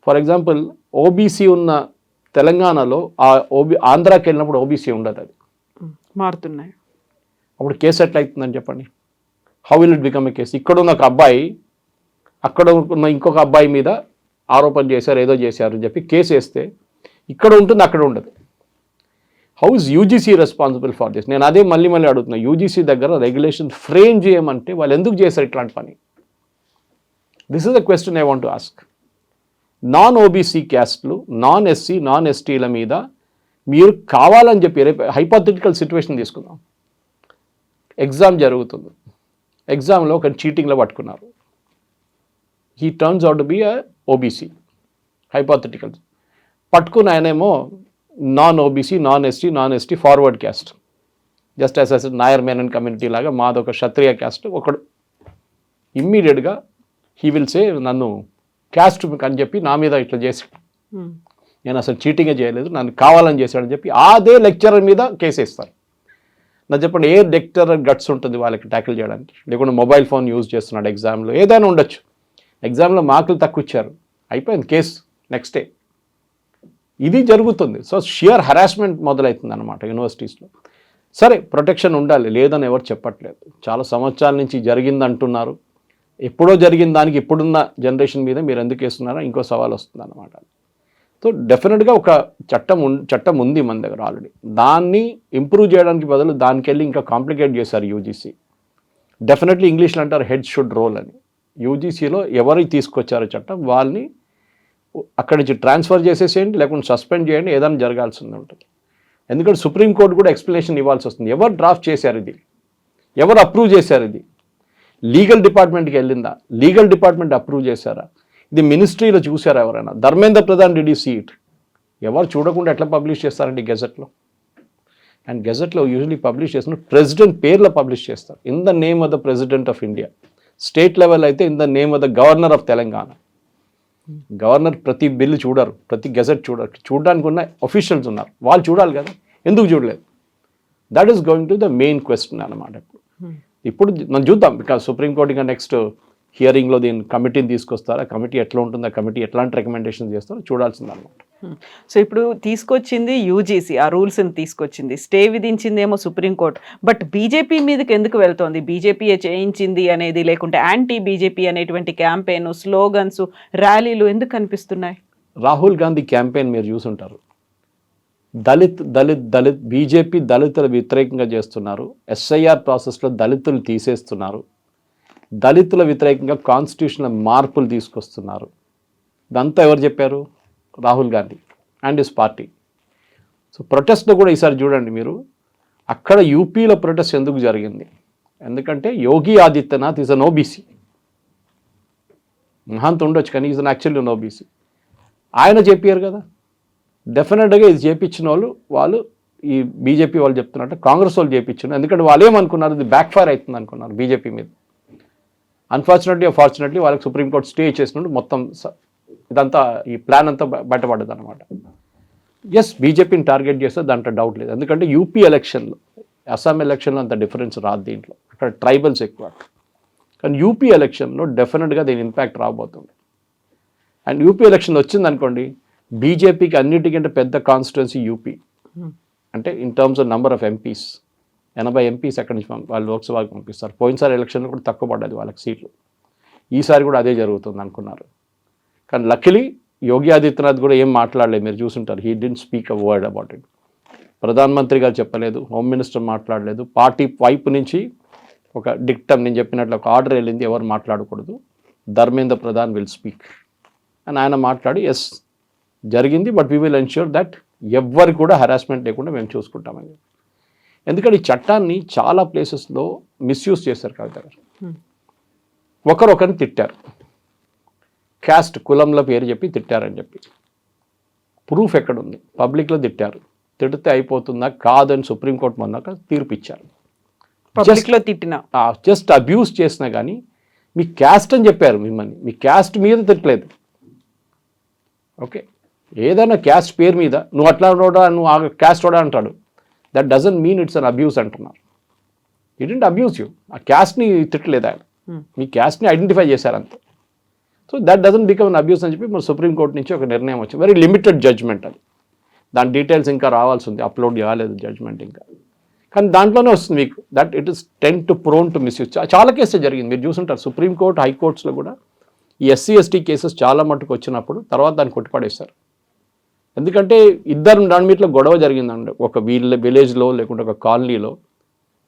ఫర్ ఎగ్జాంపుల్ ఓబీసీ ఉన్న తెలంగాణలో ఆంధ్రాకి వెళ్ళినప్పుడు ఓబీసీ ఉండదు, అది మారుతున్నాయి. అప్పుడు కేసు ఎట్లా అవుతుందని చెప్పండి, how will it become a case? ఇక్కడ ఉన్న ఒక అబ్బాయి అక్కడ ఉన్న ఇంకొక అబ్బాయి మీద ఆరోపణ చేశారు, ఏదో చేశారు అని చెప్పి కేసు వేస్తే ఇక్కడ ఉంటుంది, అక్కడ ఉండదు. How is UGC responsible for this? నేను అదే మళ్ళీ అడుగుతున్నా. యూజీసీ దగ్గర రెగ్యులేషన్ ఫ్రేమ్ చేయమంటే వాళ్ళు ఎందుకు చేశారు ఇట్లాంటి పని? This is the question I want to ask. Non OBC క్యాస్ట్లు, నాన్ ఎస్సీ, నాన్ ఎస్టీల మీద మీరు కావాలని చెప్పి, రేపు హైపోథెటికల్ సిచ్యువేషన్ తీసుకుందాం. ఎగ్జామ్ జరుగుతుంది, ఎగ్జామ్లో ఒక చీటింగ్లో పట్టుకున్నారు. He turns out to be a OBC, hypothetical. పట్టుకున్న ఆయనేమో non OBC, non ST, non ST, forward caste, just as Nair Menon community లాగా మాదొక క్షత్రియ క్యాస్ట్. ఒకడు ఇమ్మీడియట్గా హీ విల్ సే నన్ను క్యాస్ట్ అని చెప్పి నా మీద ఇట్లా చేశాడు, నేను అసలు చీటింగే చేయలేదు, నన్ను కావాలని చేశాడని చెప్పి అదే లెక్చరర్ మీద కేసు వేస్తారు. నాకు చెప్పండి, ఏ లెక్చరర్ గట్స్ ఉంటుంది వాళ్ళకి ట్యాకిల్ చేయడానికి? లేకుంటే మొబైల్ ఫోన్ యూజ్ చేస్తున్నాడు ఎగ్జామ్లో, ఏదైనా ఉండొచ్చు. ఎగ్జామ్లో మార్కులు తక్కువ ఇచ్చారు, అయిపోయింది కేసు, నెక్స్ట్ డే. ఇది జరుగుతుంది. సో షియర్ హరాస్మెంట్ మొదలవుతుంది అనమాట యూనివర్సిటీస్లో. సరే, ప్రొటెక్షన్ ఉండాలి, లేదని ఎవరు చెప్పట్లేదు. చాలా సంవత్సరాల నుంచి జరిగింది అంటున్నారు. ఎప్పుడో జరిగిన దానికి ఇప్పుడున్న జనరేషన్ మీద మీరు ఎందుకు వేస్తున్నారో ఇంకో సవాల్ వస్తుంది అన్నమాట. సో డెఫినెట్గా ఒక చట్టం ఉంది మన దగ్గర ఆల్రెడీ. దాన్ని ఇంప్రూవ్ చేయడానికి బదులు దానికి వెళ్ళి ఇంకా కాంప్లికేట్ చేశారు యూజీసీ. డెఫినెట్లీ ఇంగ్లీష్లో అంటారు హెడ్ షుడ్ రోల్ అని. యూజీసీలో ఎవరు తీసుకొచ్చారో చట్టం వాళ్ళని అక్కడి నుంచి ట్రాన్స్ఫర్ చేసేసేయండి, లేకుంటే సస్పెండ్ చేయండి, ఏదైనా జరగాల్సి ఉంటుంది. ఎందుకంటే సుప్రీంకోర్టు కూడా ఎక్స్ప్లెనేషన్ ఇవ్వాల్సి వస్తుంది. ఎవరు డ్రాఫ్ట్ చేశారు ఇది, ఎవరు అప్రూవ్ చేశారు ఇది, లీగల్ డిపార్ట్మెంట్కి వెళ్ళిందా, లీగల్ డిపార్ట్మెంట్ అప్రూవ్ చేశారా, ఇది మినిస్ట్రీలో చూసారా ఎవరైనా? Dharmendra Pradhan did you see it? ఎవరు చూడకుండా ఎట్లా పబ్లిష్ చేస్తారండి గెజెట్లో? అండ్ గెజెట్లో యూజువలీ పబ్లిష్ చేసిన ప్రెసిడెంట్ పేర్లో పబ్లిష్ చేస్తారు, in the name of the president of India. State level అయితే in the name of the governor of Telangana. Governor ప్రతి బిల్లు చూడరు, ప్రతి గెజెట్ చూడరు. చూడడానికి ఉన్న అఫీషియల్స్ ఉన్నారు, వాళ్ళు చూడాలి కదా, ఎందుకు చూడలేదు? That is going to the main question అన్నమాట. ఇప్పుడు మనం చూద్దాం, బికాజ్ సుప్రీంకోర్టు ఇంకా నెక్స్ట్ హియరింగ్లో దీని కమిటీని తీసుకొస్తారు. ఆ కమిటీ ఎట్లా ఉంటుంది, ఆ కమిటీ ఎట్లాంటి రికమెండేషన్స్ చేస్తారో చూడాల్సింది అనమాట. సో ఇప్పుడు తీసుకొచ్చింది యూజీసీ, ఆ రూల్స్ని తీసుకొచ్చింది, స్టే విధించిందేమో సుప్రీంకోర్టు. బట్ బీజేపీ మీదకి ఎందుకు వెళ్తోంది? బీజేపీయే చేయించింది అనేది, లేకుంటే యాంటీ బీజేపీ అనేటువంటి క్యాంపెయిన్, స్లోగన్స్, ర్యాలీలు ఎందుకు కనిపిస్తున్నాయి? రాహుల్ గాంధీ క్యాంపెయిన్ మీరు చూసుంటారు. దళిత్ దళిత్ దళిత్, బీజేపీ దళితుల వ్యతిరేకంగా చేస్తున్నారు. ఎస్ఐఆర్ ప్రాసెస్లో దళితులు తీసేస్తున్నారు. దళితుల వ్యతిరేకంగా కాన్స్టిట్యూషనల్ మార్పులు తీసుకొస్తున్నారు. ఇదంతా ఎవరు చెప్పారు? Rahul Gandhi and his party. So ప్రొటెస్ట్లో కూడా ఈసారి చూడండి మీరు, అక్కడ యూపీలో ప్రొటెస్ట్ ఎందుకు జరిగింది? ఎందుకంటే Yogi Adityanath is an OBC. మహాంత ఉండొచ్చు కానీ is an actually an OBC. ఆయన చెప్పారు కదా. డెఫినెట్గా ఇది చేపించిన వాళ్ళు ఈ బీజేపీ వాళ్ళు చెప్తున్నట్టు కాంగ్రెస్ వాళ్ళు చేపించారు. ఎందుకంటే వాళ్ళు ఏమనుకున్నారు, ఇది బ్యాక్ ఫైర్ అవుతుంది అనుకున్నారు బీజేపీ మీద. అన్ఫార్చునేట్లీ ఫార్చునేట్లీ వాళ్ళకి సుప్రీంకోర్టు స్టే చేసినట్టు మొత్తం ఇదంతా ఈ ప్లాన్ అంతా బయటపడ్డది అనమాట. ఎస్, బీజేపీని టార్గెట్ చేస్తే దాంట్లో డౌట్ లేదు. ఎందుకంటే యూపీ ఎలక్షన్లో, అస్సాం ఎలక్షన్లో అంత డిఫరెన్స్ రాదు దీంట్లో, అక్కడ ట్రైబల్స్ ఎక్కువ. కానీ యూపీ ఎలక్షన్లో డెఫినెట్గా దీని ఇంపాక్ట్ రాబోతుంది. అండ్ యూపీ ఎలక్షన్ వచ్చింది అనుకోండి, బీజేపీకి అన్నిటికంటే పెద్ద కాన్స్టిట్యున్సీ యూపీ. అంటే in terms of number of MPs, 80 MPs అక్కడి నుంచి వాళ్ళు లోక్సభకి పంపిస్తారు. పోయినసారి ఎలక్షన్లో కూడా తక్కువ పడ్డది వాళ్ళకి సీట్లు. ఈసారి కూడా అదే జరుగుతుంది అనుకున్నారు. కానీ లక్కీలీ యోగి ఆదిత్యనాథ్ కూడా ఏం మాట్లాడలేదు, మీరు చూసుంటారు. He didn't speak a word about it. ప్రధానమంత్రి గారు చెప్పలేదు, హోమ్ మినిస్టర్ మాట్లాడలేదు. పార్టీ వైపు నుంచి ఒక డిక్టమ్, నేను చెప్పినట్లు ఒక ఆర్డర్ వెళ్ళింది, ఎవరు మాట్లాడకూడదు, ధర్మేంద్ర ప్రధాన్ విల్ స్పీక్ అని ఆయన మాట్లాడి, ఎస్ జరిగింది, but we will ensure that ఎవ్వరు కూడా హరాస్మెంట్ లేకుండా మేము చూసుకుంటామని. ఎందుకంటే ఈ చట్టాన్ని చాలా ప్లేసెస్లో మిస్యూజ్ చేశారు కవిత గారు. ఒకరిని తిట్టారు, క్యాస్ట్ కులంలో పేరు చెప్పి తిట్టారని చెప్పి ప్రూఫ్ ఎక్కడుంది? పబ్లిక్లో తిట్టారు. తిడితే అయిపోతుందా కాదని సుప్రీంకోర్టు మొన్నాక తీర్పు ఇచ్చారు. పబ్లిక్లో తిట్టినా, జస్ట్ అబ్యూస్ చేసినా కానీ మీ క్యాస్ట్ అని చెప్పారు మిమ్మల్ని, మీ క్యాస్ట్ మీద తిట్టలేదు. ఓకే, ఏదైనా క్యాస్ట్ పేరు మీద నువ్వు అట్లా రోడా, నువ్వు ఆ క్యాస్ట్ రోడా అంటాడు, that doesn't mean it's an abuse అంటున్నారు. It didn't abuse you. ఆ క్యాస్ట్ని తిట్టలేదు ఆయన, మీ క్యాస్ట్ని ఐడెంటిఫై చేశారు అంతే. So that doesn't become an abuse అని చెప్పి మన సుప్రీంకోర్టు నుంచి ఒక నిర్ణయం వచ్చింది. వెరీ లిమిటెడ్ జడ్జ్మెంట్ అది. దాని డీటెయిల్స్ ఇంకా రావాల్సి ఉంది, అప్లోడ్ కాలేదు జడ్జ్మెంట్ ఇంకా. కానీ దాంట్లోనే వస్తుంది మీకు that it is ten to prone to misuse. చాలా కేసులు జరిగింది, మీరు చూసుంటారు. సుప్రీంకోర్టు, హైకోర్ట్స్లో కూడా ఈ ఎస్సీ ఎస్టీ కేసెస్ చాలా మట్టుకు వచ్చినప్పుడు తర్వాత దాన్ని కొట్టిపడేశారు. ఎందుకంటే ఇద్దరు దాని మీట్లో గొడవ జరిగిందండి, ఒక విలేజ్లో లేకుంటే ఒక కాలనీలో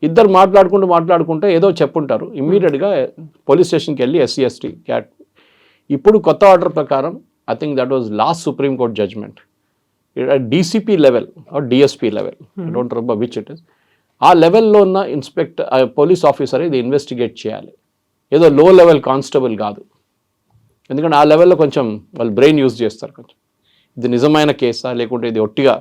ఇద్దరు మాట్లాడుకుంటే ఏదో చెప్పుంటారు, ఇమ్మీడియట్గా పోలీస్ స్టేషన్కి వెళ్ళి ఎస్సీ ఎస్టీ క్యాట్. ఇప్పుడు కొత్త ఆర్డర్ ప్రకారం I think that was last supreme court judgment, DCP level or DSP level, I don't remember which it is, ఆ లెవెల్లో ఉన్న పోలీస్ ఆఫీసర్ ఇది ఇన్వెస్టిగేట్ చేయాలి, ఏదో లో లెవెల్ కానిస్టేబుల్ కాదు. ఎందుకంటే ఆ లెవెల్లో కొంచెం వాళ్ళు బ్రెయిన్ యూజ్ చేస్తారు, కొంచెం ఇది నిజమైన కేసా లేకుంటే ఇది ఒట్టిగా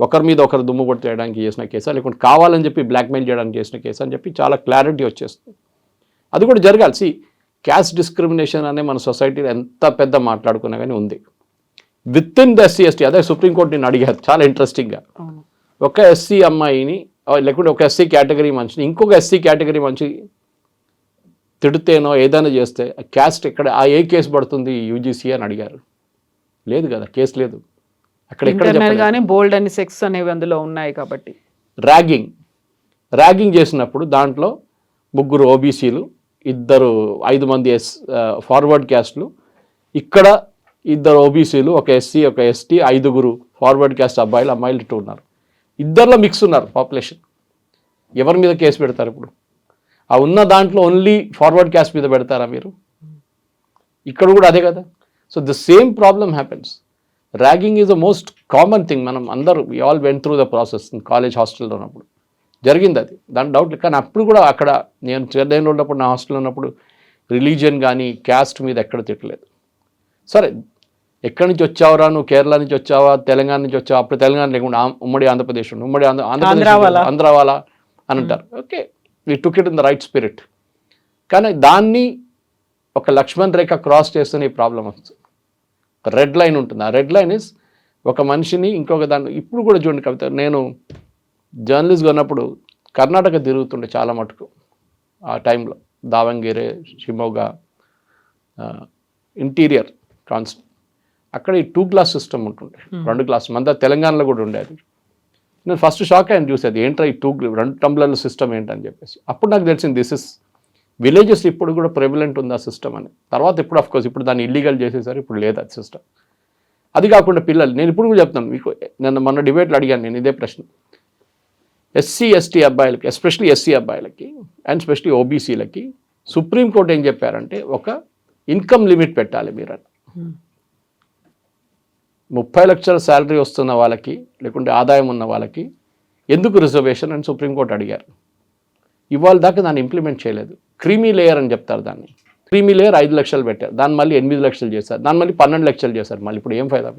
ఒకరి మీద ఒకరు దుమ్ము కొట్టేయడానికి చేసిన కేసా లేకుంటే కావాలని చెప్పి బ్లాక్మెయిల్ చేయడానికి చేసిన కేసా అని చెప్పి చాలా క్లారిటీ వచ్చేస్తుంది. అది కూడా జరగాలి. క్యాస్ట్ డిస్క్రిమినేషన్ అనే మన సొసైటీలో ఎంత పెద్ద మాట్లాడుకున్నా కానీ ఉంది with in the SC ST. అదే సుప్రీంకోర్టు నేను అడిగారు చాలా ఇంట్రెస్టింగ్గా, ఒక ఎస్సీ అమ్మాయిని లేకుంటే ఒక ఎస్సీ కేటగిరీ మనిషిని ఇంకొక ఎస్సీ కేటగిరీ మనిషి తిడితేనో ఏదైనా చేస్తే క్యాస్ట్ ఎక్కడ ఏ కేసు పడుతుంది యూజీసీ అని అడిగారు. లేదు కదా, కేసు లేదు అక్కడ. కానీ బోల్డ్ అని సెక్స్ అనేవి అందులో ఉన్నాయి కాబట్టి ర్యాగింగ్ చేసినప్పుడు దాంట్లో 3 ఓబీసీలు, 5 మంది ఫార్వర్డ్ క్యాస్ట్లు, ఇక్కడ 2 ఓబీసీలు, ఒక ఎస్సీ ఒక ఎస్టీ, 5 ఫార్వర్డ్ క్యాస్ట్ అమ్మాయిలు ఇటు ఉన్నారు. ఇద్దరిలో మిక్స్ ఉన్నారు పాపులేషన్. ఎవరి మీద కేసు పెడతారు ఇప్పుడు? ఆ ఉన్న దాంట్లో ఓన్లీ ఫార్వర్డ్ క్యాస్ట్ మీద పెడతారా మీరు? ఇక్కడ కూడా అదే కదా. So the same problem happens. Ragging is the most common thing. మనం అందరూ we all went through the process. College హాస్టల్లో ఉన్నప్పుడు జరిగింది అది, దాని డౌట్ లేదు. కానీ అప్పుడు కూడా అక్కడ నేను చెన్నైలో ఉన్నప్పుడు నా హాస్టల్లో ఉన్నప్పుడు రిలీజియన్ కానీ క్యాస్ట్ మీద ఎక్కడ తిట్టలేదు. సరే ఎక్కడి నుంచి వచ్చావురా నువ్వు, కేరళ నుంచి వచ్చావా, తెలంగాణ నుంచి వచ్చావా, అప్పుడు తెలంగాణ లేకుండా ఉమ్మడి ఆంధ్రప్రదేశ్ ఆంధ్ర వాళ్ళ అని అంటారు. Okay, we took it in the right spirit. కానీ దాన్ని ఒక లక్ష్మణ్ రేఖ క్రాస్ చేస్తేనే ఈ ప్రాబ్లం వస్తుంది. రెడ్ లైన్ ఉంటుంది. ఆ రెడ్ లైన్ ఇస్ ఒక మనిషిని ఇంకొక దాన్ని. ఇప్పుడు కూడా చూడండి కవిత, నేను జర్నలిస్ట్గా ఉన్నప్పుడు కర్ణాటక తిరుగుతుండే చాలా మటుకు. ఆ టైంలో దావంగిరే, షిమోగా, ఇంటీరియర్ కాన్స్ట్, అక్కడ ఈ 2 క్లాస్ సిస్టమ్ ఉంటుండే, 2 క్లాస్. మన తెలంగాణలో కూడా ఉండేది. నేను ఫస్ట్ షాక్ అయ్యాను చూసేది, ఏంట్రా ఈ 2 టంబ్లర్ల సిస్టమ్ ఏంటని చెప్పేసి. అప్పుడు నాకు తెలిసింది దిస్ ఇస్ విలేజెస్ ఇప్పుడు కూడా ప్రెవలెంట్ ఉంది ఆ సిస్టమ్ అని. తర్వాత ఇప్పుడు అఫ్కోర్స్ ఇప్పుడు దాన్ని ఇల్లీగల్ చేసేసారు, ఇప్పుడు లేదు అది సిస్టమ్. అది కాకుండా పిల్లలు, నేను ఇప్పుడు కూడా చెప్తాను మీకు, నేను మొన్న డిబేట్లో అడిగాను నేను ఇదే ప్రశ్న. ఎస్సీ ఎస్టీ అబ్బాయిలకి, ఎస్పెషలీ ఎస్సీ అబ్బాయిలకి అండ్ స్పెషలీ ఓబీసీలకి సుప్రీంకోర్టు ఏం చెప్పారంటే ఒక ఇన్కమ్ లిమిట్ పెట్టాలి మీరు. 30 లక్షల శాలరీ వస్తున్న వాళ్ళకి లేకుంటే ఆదాయం ఉన్న వాళ్ళకి ఎందుకు రిజర్వేషన్ అని సుప్రీంకోర్టు అడిగారు. ఇవాళ దాకా దాన్ని ఇంప్లిమెంట్ చేయలేదు. క్రీమీ లేయర్ అని చెప్తారు దాన్ని. క్రీమీ లేయర్ 5 లక్షలు పెట్టారు, దాన్ని మళ్ళీ 8 లక్షలు చేశారు, దాన్ని మళ్ళీ 12 లక్షలు చేశారు. మళ్ళీ ఇప్పుడు ఏం ఫైదా?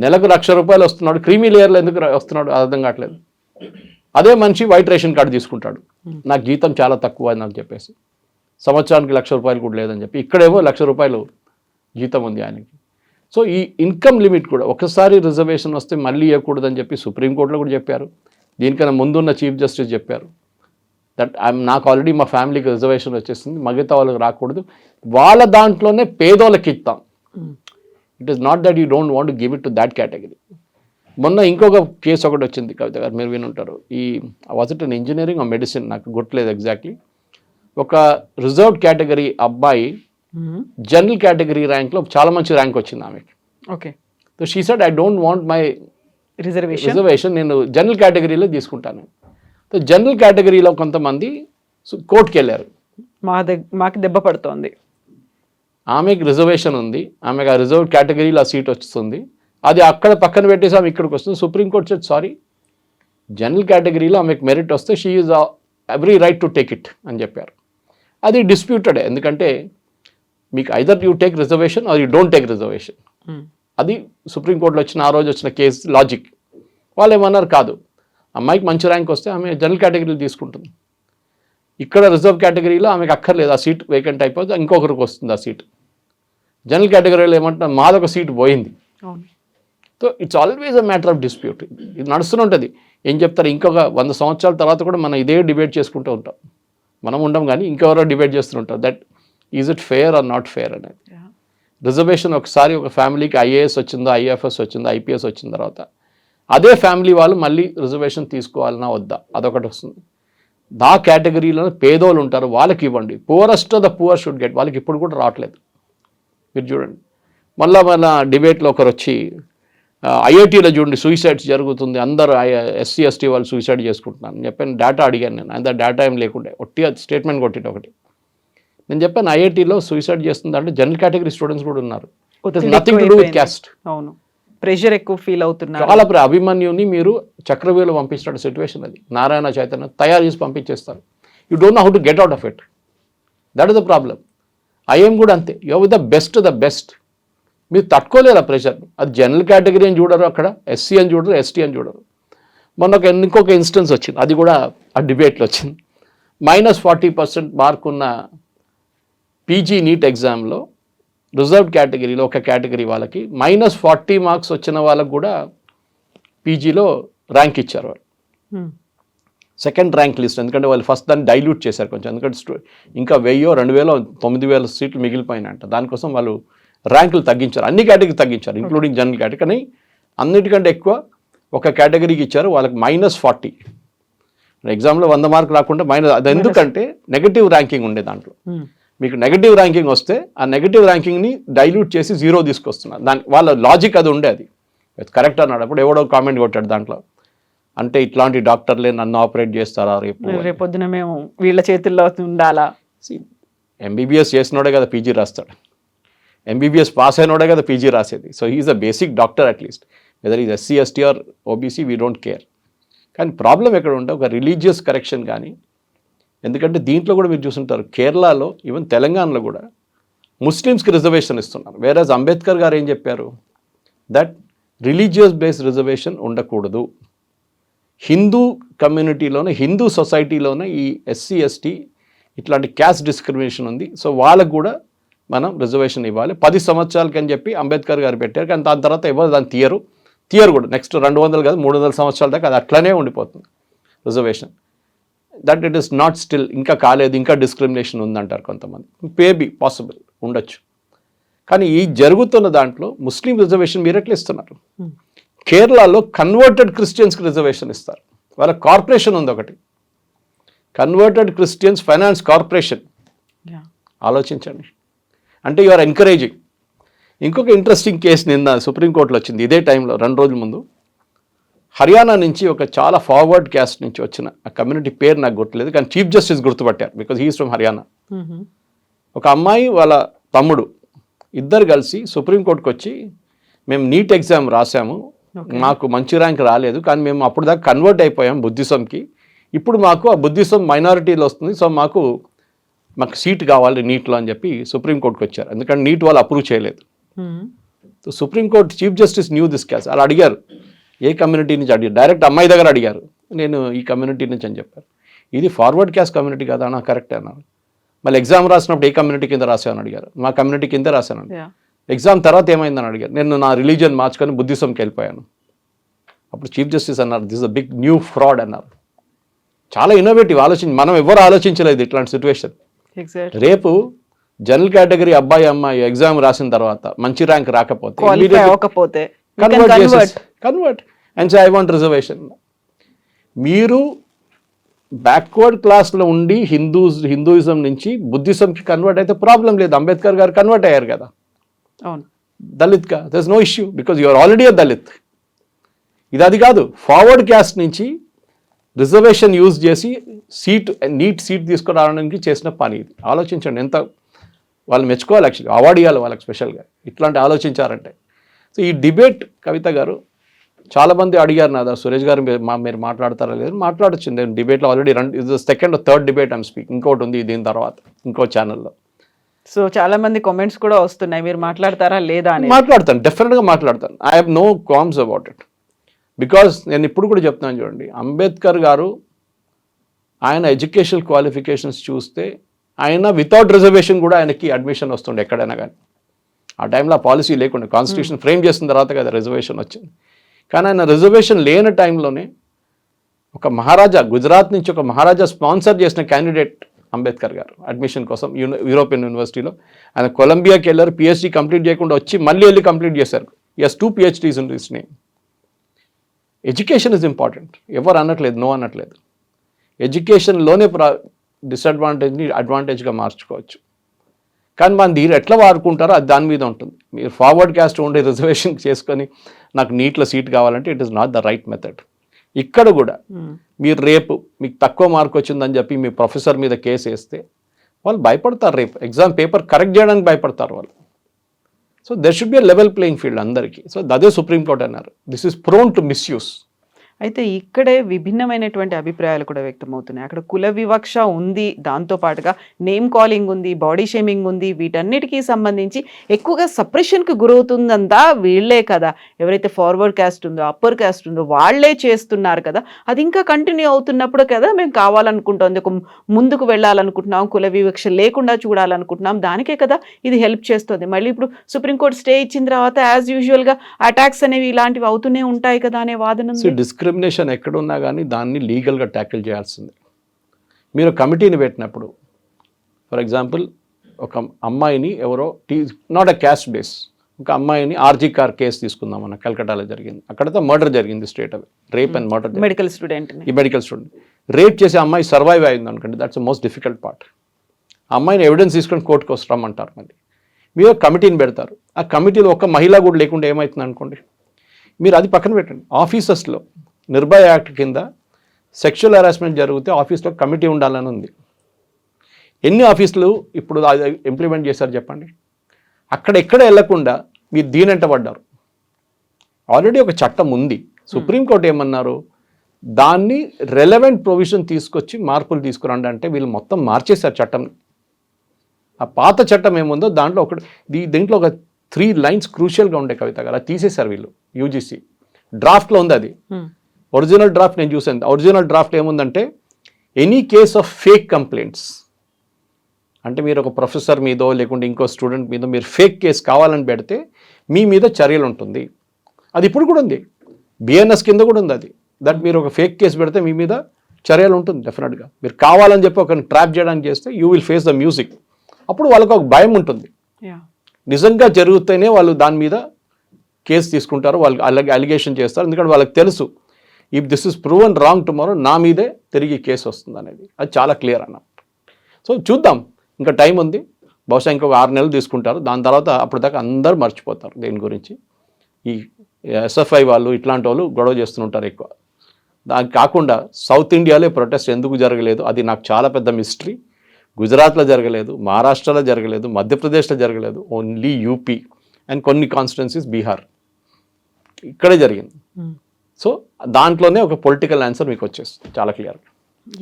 నెలకు ₹1,00,000 వస్తున్నాడు, క్రీమీ లేయర్లో ఎందుకు వస్తున్నాడు అర్థం కావట్లేదు. అదే మనిషి వైట్ రేషన్ కార్డు తీసుకుంటాడు, నాకు జీతం చాలా తక్కువ అని చెప్పేసి, సంవత్సరానికి ₹1,00,000 కూడా లేదని చెప్పి, ఇక్కడేమో ₹1,00,000 జీతం ఉంది ఆయనకి. సో ఈ ఇన్కమ్ లిమిట్ కూడా ఒకసారి రిజర్వేషన్ వస్తే మళ్ళీ ఇవ్వకూడదని చెప్పి సుప్రీంకోర్టులో కూడా చెప్పారు. దీనికన్నా ముందున్న చీఫ్ జస్టిస్ చెప్పారు దట్ నాకు ఆల్రెడీ మా ఫ్యామిలీకి రిజర్వేషన్ వచ్చేస్తుంది, మిగతా వాళ్ళకి రాకూడదు, వాళ్ళ దాంట్లోనే పేదోళ్ళకి ఇస్తాం. It is not that you don't want give it to that category. మొన్న ఇంకొక కేసు ఒకటి వచ్చింది కవిత గారు, మీరు వినుంటారు. ఈ వాజ్ ఇట్ అన్ ఇంజనీరింగ్ ఆ మెడిసిన్, నాకు గుర్తులేదు ఎగ్జాక్ట్లీ. ఒక రిజర్వ్డ్ కేటగిరీ అబ్బాయి జనరల్ కేటగిరీ ర్యాంక్లో చాలా మంచి ర్యాంక్ వచ్చింది ఆమెకి. Okay, so she said I don't want my reservation, నేను జనరల్ కేటగిరీలో తీసుకుంటాను. సో జనరల్ కేటగిరీలో కొంతమంది కోర్టుకి వెళ్ళారు, మాకు దెబ్బ పడుతోంది, ఆమెకి రిజర్వేషన్ ఉంది, ఆమెకు ఆ రిజర్వ్ కేటగిరీలో ఆ సీట్ వస్తుంది, అది అక్కడ పక్కన పెట్టేసి ఆమె ఇక్కడికి వస్తుంది. సుప్రీంకోర్టు సెడ్ సారీ, జనరల్ కేటగిరీలో ఆమెకు మెరిట్ వస్తే she is every right to take it అని చెప్పారు. అది డిస్ప్యూటెడ్, ఎందుకంటే మీకు either you take reservation or you don't take reservation. అది సుప్రీంకోర్టులో వచ్చిన ఆ రోజు వచ్చిన కేసు లాజిక్. వాళ్ళు ఏమన్నారు, కాదు, అమ్మాయికి మంచి ర్యాంక్ వస్తే ఆమె జనరల్ కేటగిరీలో తీసుకుంటుంది, ఇక్కడ రిజర్వ్ కేటగిరీలో ఆమెకు అక్కర్లేదు, ఆ సీట్ వేకెంట్ అయిపోతే ఇంకొకరికి వస్తుంది ఆ సీట్. జనరల్ కేటగిరీలో ఏమంటున్నారు, మాదొక సీట్ పోయింది. So it's always a matter of dispute. ఇది నడుస్తూనే ఉంటుంది. ఏం చెప్తారు, ఇంకొక 100 సంవత్సరాల తర్వాత కూడా మనం ఇదే డిబేట్ చేసుకుంటూ ఉంటాం. మనం ఉండం కానీ ఇంకెవరో డిబేట్ చేస్తుంటాం, that is it fair or not fair అనేది. రిజర్వేషన్ ఒకసారి ఒక ఫ్యామిలీకి ఐఏఎస్ వచ్చిందో, ఐఎఫ్ఎస్ వచ్చిందో, ఐపీఎస్ వచ్చిన తర్వాత అదే ఫ్యామిలీ వాళ్ళు మళ్ళీ రిజర్వేషన్ తీసుకోవాలన్నా వద్దా, అదొకటి వస్తుంది. నా కేటగిరీలో పేదోళ్ళు ఉంటారు, వాళ్ళకి ఇవ్వండి. Poorest of the poor should get, వాళ్ళకి ఇప్పుడు కూడా రావట్లేదు. మీరు చూడండి. మళ్ళా డిబేట్లో ఒకరు వచ్చి ఐఐటీలో చూడండి సూసైడ్స్ జరుగుతుంది, అందరూ ఎస్సీ ఎస్టీ వాళ్ళు సూసైడ్ చేసుకుంటున్నాను అని చెప్పాను. డేటా అడిగాను నేను, అంత డేటా ఏం లేకుండే, ఒట్టి స్టేట్మెంట్ కొట్టిట ఒకటి. నేను చెప్పాను ఐఐటీలో సూసైడ్ చేస్తుంది అంటే జనరల్ కేటగిరీ స్టూడెంట్స్ కూడా ఉన్నారు, nothing to do with caste. అవును, ప్రెషర్ ఎక్కువ ఫీల్ అవుతున్నారు. చాలా అభిమన్యుని మీరు చక్రవ్యూహంలో పంపించిన సిచ్యువేషన్ అది. నారాయణ చైతన్య తయారు చేసి పంపించేస్తారు. You don't know how to get out of it. That is the problem. I'm కూడా అంతే, యు ఆర్ ద బెస్ట్. మీరు తట్టుకోలేరు ఆ ప్రెషర్. అది జనరల్ కేటగిరీ అని చూడరు, అక్కడ ఎస్సీ అని చూడరు, ఎస్టీ అని చూడరు. మొన్న ఇంకొక ఇన్స్టెన్స్ వచ్చింది, అది కూడా ఆ డిబేట్లో వచ్చింది. -40% మార్క్ ఉన్న పీజీ నీట్ ఎగ్జామ్లో రిజర్వ్ కేటగిరీలో ఒక కేటగిరీ వాళ్ళకి -40 మార్క్స్ వచ్చిన వాళ్ళకు కూడా పీజీలో ర్యాంక్ ఇచ్చారు వాళ్ళు. సెకండ్ ర్యాంక్ లిస్ట్, ఎందుకంటే వాళ్ళు ఫస్ట్ దాన్ని డైల్యూట్ చేశారు కొంచెం, ఎందుకంటే ఇంకా 1000, 2000, 9000 సీట్లు మిగిలిపోయినాయంట. దానికోసం వాళ్ళు ర్యాంకులు తగ్గించారు, అన్ని కేటగిరీ తగ్గించారు, ఇంక్లూడింగ్ జనరల్ కేటగిరీ. కానీ అన్నిటికంటే ఎక్కువ ఒక కేటగిరీకి ఇచ్చారు వాళ్ళకి -40. ఎగ్జామ్లో 100 మార్కులు రాకుండా అది ఎందుకంటే నెగటివ్ ర్యాంకింగ్ ఉండే దాంట్లో. మీకు నెగటివ్ ర్యాంకింగ్ వస్తే ఆ నెగటివ్ ర్యాంకింగ్ని డైల్యూట్ చేసి 0 తీసుకొస్తున్నారు. దాని వాళ్ళ లాజిక్ అది ఉండే, అది కరెక్ట్ అన్నాడు. అప్పుడు ఎవడో కామెంట్ కొట్టాడు దాంట్లో, అంటే ఇట్లాంటి డాక్టర్లే నన్ను ఆపరేట్ చేస్తారా రేపొద్దున మేము వీళ్ళ చేతుల్లో ఉండాలా? ఎంబీబీఎస్ చేసినోడే కదా పీజీ రాస్తాడు, ఎంబీబీఎస్ పాస్ అయినోడే కదా పీజీ రాసేది. So he's a basic doctor at least, whether is SC ST or OBC we don't care. కానీ ప్రాబ్లం ఎక్కడ ఉంటే ఒక రిలీజియస్ కరెక్షన్ కానీ, ఎందుకంటే దీంట్లో కూడా మీరు చూసుంటారు కేరళలో, ఈవెన్ తెలంగాణలో కూడా ముస్లిమ్స్కి రిజర్వేషన్ ఇస్తున్నారు. వేరేజ్ అంబేద్కర్ గారు ఏం చెప్పారు, దట్ రిలీజియస్ బేస్డ్ రిజర్వేషన్ ఉండకూడదు. హిందూ కమ్యూనిటీలోనే, హిందూ సొసైటీలోనే ఈ ఎస్సీ ఎస్టీ ఇట్లాంటి క్యాస్ట్ డిస్క్రిమినేషన్ ఉంది. సో వాళ్ళకు కూడా మనం రిజర్వేషన్ ఇవ్వాలి 10 సంవత్సరాలకి అని చెప్పి అంబేద్కర్ గారు పెట్టారు. కానీ దాని తర్వాత ఎవరు దాన్ని తీయరు కూడా. నెక్స్ట్ 200 కాదు 300 సంవత్సరాల దాకా అది అట్లనే ఉండిపోతుంది reservation. That it is not still, ఇంకా కాలేదు, ఇంకా డిస్క్రిమినేషన్ ఉందంటారు కొంతమంది. మేబీ పాసిబుల్ ఉండొచ్చు. కానీ ఈ జరుగుతున్న దాంట్లో ముస్లిం రిజర్వేషన్ మీరు ఎట్లా ఇస్తున్నారు? కేరళలో కన్వర్టెడ్ క్రిస్టియన్స్కి రిజర్వేషన్ ఇస్తారు. వాళ్ళ కార్పొరేషన్ ఉంది ఒకటి, కన్వర్టెడ్ క్రిస్టియన్స్ ఫైనాన్స్ కార్పొరేషన్. ఆలోచించండి, అంటే యు ఆర్ ఎంకరేజింగ్. ఇంకొక ఇంట్రెస్టింగ్ కేసు నిన్న సుప్రీంకోర్టులో వచ్చింది ఇదే టైంలో, 2 రోజుల ముందు. హర్యానా నుంచి ఒక చాలా ఫార్వర్డ్ క్యాస్ట్ నుంచి వచ్చిన ఆ కమ్యూనిటీ పేరు నాకు గుర్తులేదు, కానీ చీఫ్ జస్టిస్ గుర్తుపట్టారు, బికాజ్ హీఈస్ ఫ్రమ్ హర్యానా. ఒక అమ్మాయి వాళ్ళ తమ్ముడు ఇద్దరు కలిసి సుప్రీంకోర్టుకు వచ్చి, మేము నీట్ ఎగ్జామ్ రాసాము, మాకు మంచి ర్యాంక్ రాలేదు, కానీ మేము అప్పుడు దాకా కన్వర్ట్ అయిపోయాం బుద్ధిజంకి, ఇప్పుడు మాకు ఆ బుద్ధిజం మైనారిటీలో వస్తుంది, సో మాకు సీట్ కావాలి నీట్లో అని చెప్పి సుప్రీంకోర్టుకు వచ్చారు. ఎందుకంటే నీట్ వాళ్ళు అప్రూవ్ చేయలేదు. So supreme court chief justice new this case. అలా అడిగారు, ఏ కమ్యూనిటీ నుంచి అడిగారు, డైరెక్ట్ అమ్మాయి దగ్గర అడిగారు, నేను ఈ కమ్యూనిటీ నుంచి అని చెప్పారు. ఇది ఫార్వర్డ్ క్యాస్ట్ కమ్యూనిటీ కదా అన్న, కరెక్ట్ అన్నారు. మళ్ళీ ఎగ్జామ్ రాసినప్పుడు ఏ కమ్యూనిటీ కింద రాసామని అడిగారు, మా కమ్యూనిటీ కింద రాశానండి. ఎగ్జామ్ తర్వాత ఏమైందని అడిగారు, నేను నా రిలీజియన్ మార్చుకొని బుద్ధిజంకి వెళ్ళిపోయాను. అప్పుడు చీఫ్ జస్టిస్ అన్నారు, this a big new fraud అన్నారు. చాలా ఇన్నోవేటివ్ ఆలోచించి, మనం ఎవరు ఆలోచించలేదు ఇట్లాంటి సిచ్యువేషన్. రేపు జనరల్ కేటగిరీ అబ్బాయి అమ్మాయి ఎగ్జామ్ రాసిన తర్వాత మంచి ర్యాంక్ రాకపోతే convert and say I want reservation. మీరు బ్యాక్వర్డ్ క్లాస్లో ఉండి హిందూయిజం నుంచి బుద్ధిజంకి కన్వర్ట్ అయితే ప్రాబ్లం లేదు. అంబేద్కర్ గారు కన్వర్ట్ అయ్యారు కదా, దళిత్గా, there is no issue because you are already a Dalit. ఇది అది కాదు, ఫార్వర్డ్ క్యాస్ట్ నుంచి రిజర్వేషన్ యూజ్ చేసి నీట్ సీట్ తీసుకురావడానికి చేసిన పని ఇది. ఆలోచించండి, ఎంత వాళ్ళు మెచ్చుకోవాలి, యాక్చువల్లీ అవార్డు ఇవ్వాలి వాళ్ళకి స్పెషల్గా ఇట్లాంటి ఆలోచించారంటే. సో ఈ డిబేట్ కవిత గారు చాలామంది అడిగారు నాదా, సురేష్ గారు మీరు మాట్లాడతారా లేదు, మాట్లాడచ్చు. నేను డిబేట్లో ఆల్రెడీ ఇది second third debate I'm speak, ఇంకోటి ఉంది దీని తర్వాత ఇంకో ఛానల్లో. సో చాలా మంది కామెంట్స్ కూడా వస్తున్నాయి, మీరు మాట్లాడతారా లేదా అని. మాట్లాడతాను, డెఫినెట్గా మాట్లాడతాను. I have no qualms about it. Because నేను ఇప్పుడు కూడా చెప్తున్నాను చూడండి, అంబేద్కర్ గారు ఆయన ఎడ్యుకేషనల్ క్వాలిఫికేషన్స్ చూస్తే ఆయన వితౌట్ రిజర్వేషన్ కూడా ఆయనకి అడ్మిషన్ వస్తుండే ఎక్కడైనా కానీ. ఆ టైంలో ఆ పాలసీ లేకుండా కాన్స్టిట్యూషన్ ఫ్రేమ్ చేసిన తర్వాత కదా రిజర్వేషన్ వచ్చింది. కానీ ఆయన రిజర్వేషన్ లేని టైంలోనే ఒక మహారాజా, గుజరాత్ నుంచి ఒక మహారాజా స్పాన్సర్ చేసిన క్యాండిడేట్ అంబేద్కర్ గారు అడ్మిషన్ కోసం యూరోపియన్ యూనివర్సిటీలో. ఆయన కొలంబియాకి వెళ్ళారు, పిహెచ్డీ కంప్లీట్ చేయకుండా వచ్చి మళ్ళీ వెళ్ళి కంప్లీట్ చేశారు. Yes 2 PhDs in his name. Education is important, ఎవరు అనట్లేదు, నో అనట్లేదు. ఎడ్యుకేషన్లోనే డిసడ్వాంటేజ్ని అడ్వాంటేజ్గా మార్చుకోవచ్చు. కానీ మన దీన్ని ఎట్లా వాడుకుంటారో అది దాని మీద ఉంటుంది. మీరు ఫార్వర్డ్ క్యాస్ట్ ఉండే రిజర్వేషన్ చేసుకొని నాకు నీట్లో సీట్ కావాలంటే it is not the right method. ఇక్కడ కూడా మీరు రేపు మీకు తక్కువ మార్క్ వచ్చిందని చెప్పి మీ ప్రొఫెసర్ మీద కేసు వేస్తే వాళ్ళు భయపడతారు, రేపు ఎగ్జామ్ పేపర్ కరెక్ట్ చేయడానికి భయపడతారు వాళ్ళు. So there should be a level playing field అందరికీ. సో అదే సుప్రీంకోర్టు అన్నారు, this is prone to misuse. అయితే ఇక్కడే విభిన్నమైనటువంటి అభిప్రాయాలు కూడా వ్యక్తమవుతున్నాయి. అక్కడ కుల వివక్ష ఉంది, దాంతోపాటుగా నేమ్ కాలింగ్ ఉంది, బాడీ షేమింగ్ ఉంది, వీటన్నిటికీ సంబంధించి ఎక్కువగా సప్రెషన్కి గురవుతుందంతా వీళ్ళే కదా, ఎవరైతే ఫార్వర్డ్ క్యాస్ట్ ఉందో అప్పర్ క్యాస్ట్ ఉందో వాళ్ళే చేస్తున్నారు కదా, అది ఇంకా కంటిన్యూ అవుతున్నప్పుడు కదా మేము కావాలనుకుంటాం, ఒక ముందుకు వెళ్ళాలనుకుంటున్నాం, కుల వివక్ష లేకుండా చూడాలనుకుంటున్నాం, దానికే కదా ఇది హెల్ప్ చేస్తుంది. మళ్ళీ ఇప్పుడు సుప్రీంకోర్టు స్టే ఇచ్చిన తర్వాత యాజ్ యూజువల్గా అటాక్స్ అనేవి ఇలాంటివి అవుతూనే ఉంటాయి కదా అనే వాదన ఉంది. డిస్క్రిమినేషన్ ఎక్కడున్నా కానీ దాన్ని లీగల్గా ట్యాకిల్ చేయాల్సిందే. మీరు కమిటీని పెట్టినప్పుడు ఫర్ ఎగ్జాంపుల్ ఒక అమ్మాయిని ఎవరో నాట్ ఎ క్యాస్ట్ బేస్, ఒక అమ్మాయిని ఆర్జీ కార్ కేసు తీసుకుందాం, మన కలకట్టాలో జరిగింది, అక్కడతో మర్డర్ జరిగింది straight away, rape and murder. Medical student, ఈ మెడికల్ స్టూడెంట్ రేప్ చేసే అమ్మాయి సర్వైవ్ అయింది అనుకోండి, that's the most difficult part. ఆ అమ్మాయిని ఎవిడెన్స్ తీసుకొని కోర్టుకు వస్తామంటారు. మళ్ళీ మీరు కమిటీని పెడతారు, ఆ కమిటీలో ఒక మహిళ కూడా లేకుండా ఏమవుతుంది అనుకోండి, మీరు అది పక్కన పెట్టండి. ఆఫీసెస్లో నిర్భయ యాక్ట్ కింద సెక్షువల్ హెరాస్మెంట్ జరిగితే ఆఫీస్లో కమిటీ ఉండాలని ఉంది. ఎన్ని ఆఫీసులు ఇప్పుడు ఇంప్లిమెంట్ చేశారు చెప్పండి? అక్కడ ఎక్కడ వెళ్లకుండా మీరు దీనంట పడ్డారు. ఆల్రెడీ ఒక చట్టం ఉంది, సుప్రీంకోర్టు ఏమన్నారు, దాన్ని రెలవెంట్ ప్రొవిజన్ తీసుకొచ్చి మార్పులు తీసుకురండి అంటే వీళ్ళు మొత్తం మార్చేశారు చట్టం. ఆ పాత చట్టం ఏముందో దాంట్లో దీంట్లో ఒక 3 లైన్స్ క్రూషియల్గా ఉండే కవిత గారు, అది తీసేశారు వీళ్ళు. యూజీసీ డ్రాఫ్ట్లో ఉంది అది, ఒరిజినల్ డ్రాఫ్ట్ నేను చూసాను. ఒరిజినల్ డ్రాఫ్ట్ ఏముందంటే any case of fake complaints, అంటే మీరు ఒక ప్రొఫెసర్ మీదో లేకుంటే ఇంకో స్టూడెంట్ మీదో మీరు ఫేక్ కేసు కావాలని పెడితే మీ మీద చర్యలు ఉంటుంది. అది ఇప్పుడు కూడా ఉంది, బిఎన్ఎస్ కింద కూడా ఉంది అది. దట్ మీరు ఒక ఫేక్ కేసు పెడితే మీ మీద చర్యలు ఉంటుంది డెఫినెట్గా. మీరు కావాలని చెప్పి ఒకరిని ట్రాప్ చేయడానికి చేస్తే you will face the music. అప్పుడు వాళ్ళకు ఒక భయం ఉంటుంది, నిజంగా జరుగుతూనే వాళ్ళు దాని మీద కేసు తీసుకుంటారు, వాళ్ళకి అలిగేషన్ చేస్తారు. ఎందుకంటే వాళ్ళకి తెలుసు if this is proven wrong tomorrow నా మీదే తిరిగి కేసు వస్తుంది అనేది, అది చాలా క్లియర్ అన్న. సో చూద్దాం, ఇంకా టైం ఉంది, బహుశా ఇంకొక 6 నెలలు తీసుకుంటారు. దాని తర్వాత అప్పుడు దాకా అందరూ మర్చిపోతారు దేని గురించి. ఈ ఎస్ఎఫ్ఐ వాళ్ళు ఇట్లాంటి వాళ్ళు గొడవ చేస్తుంటారు ఎక్కువ. దానికి కాకుండా సౌత్ ఇండియాలో ప్రొటెస్ట్ ఎందుకు జరగలేదు అది నాకు చాలా పెద్ద మిస్టరీ. గుజరాత్లో జరగలేదు, మహారాష్ట్రలో జరగలేదు, మధ్యప్రదేశ్లో జరగలేదు, ఓన్లీ యూపీ అండ్ కొన్ని కాన్స్టిట్యున్సీస్ బీహార్, ఇక్కడే జరిగింది. సో దాంట్లోనే ఒక పొలిటికల్ ఆన్సర్ మీకు వచ్చేస్తుంది చాలా క్లియర్గా.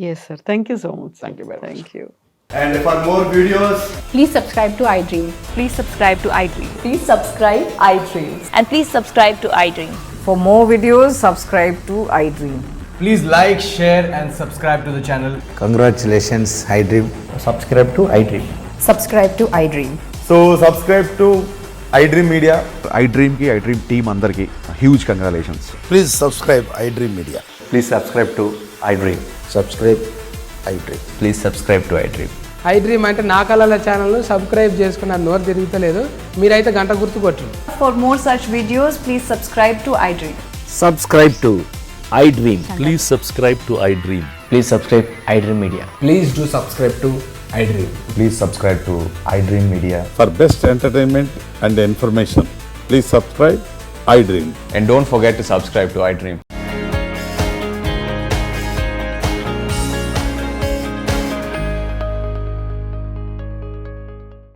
Yes sir, thank you so much. Thank you very much. Thank you. And for more videos, Please subscribe to iDream. Please subscribe to iDream. Please subscribe iDream. And please subscribe to iDream. For more videos, subscribe to iDream. please like, share and subscribe to the channel. Congratulations, iDream. Subscribe to iDream. Subscribe to iDream. So subscribe to iDream Media. iDream ki iDream team andarki huge congratulations. Please subscribe iDream Media. Please subscribe to iDream. Subscribe iDream. Please subscribe to iDream. iDream అంటే నా కళల channel subscribe చేసుకున్న నోరు తిరుగుతలేదు, మీరైతే గంట గుర్తు కొట్టండి. For more such videos, please subscribe to iDream. Subscribe to iDream. Please subscribe to iDream. Please subscribe iDream Media. Please do subscribe to iDream. Please subscribe to iDream Media. For best entertainment and information, please subscribe iDream. And don't forget to subscribe to iDream.